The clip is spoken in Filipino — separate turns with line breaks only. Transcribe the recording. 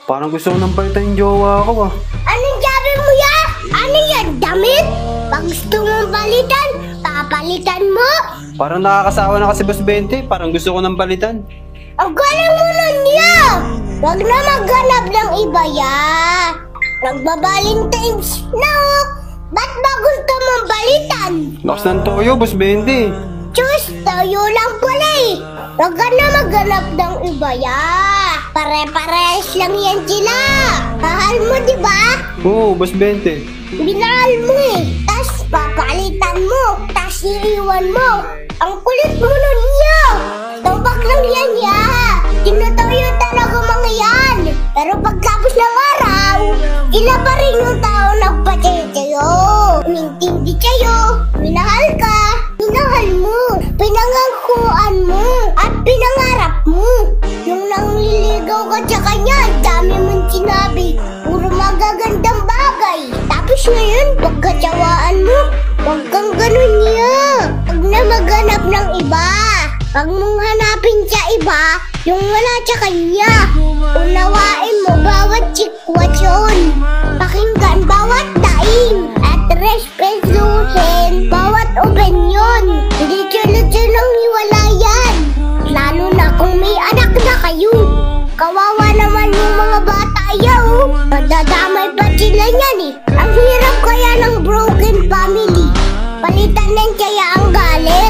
Parang gusto ko nang palitan yung jowa ko ah.
Anong sabi mo yan? Ano yan, damit? Pag gusto mong palitan, papalitan mo?
Parang nakakasawa na kasi Boss 20. Parang gusto ko nang palitan.
Ang galing mo nun niya! Huwag na maghanap ng iba yan. Nagbabalintines na oh. Ba't ba gusto mong balitan?
Lakas ng toyo, Boss 20.
Diyos, tayo lang pala eh. Huwag ka na maghanap ng iba yan. Pare-parehas lang yan sila. Mahal mo, di ba?
Oo, Boss 20.
Binahal mo eh. Tas papalitan mo. Tas iiwan mo. Ang kulit mo nun niya. Tawag lang yan ya. Tinutuyo talaga mga yan. Pero pagkapos ng araw, sila pa rin yung tao nagpatay sa'yo. Umintindi sa'yo. Minahal ka. Minahal mo. Pinangangkuan mo. At pinangarap mo. Yung nangliligaw ka sa kanya, dami mong sinabi. Puro magagandang bagay. Tapos ngayon, pagkatsawaan mo, huwag kang ganun niya. Huwag na maghanap ng iba. Huwag mong hanapin sa iba, yung wala sa kanya. Unawain mo bawat sitwasyon. Pakinggan bawat daing. At respetuhin bawat opinyon. Hindi sunod-sunod hiwalayan. Lalo na kung may anak na kayo. Kawawa naman yung mga bata yaw. Madadamay pa sila yan eh. Ang hirap kaya ng broken family. Palitan din kaya ang galit.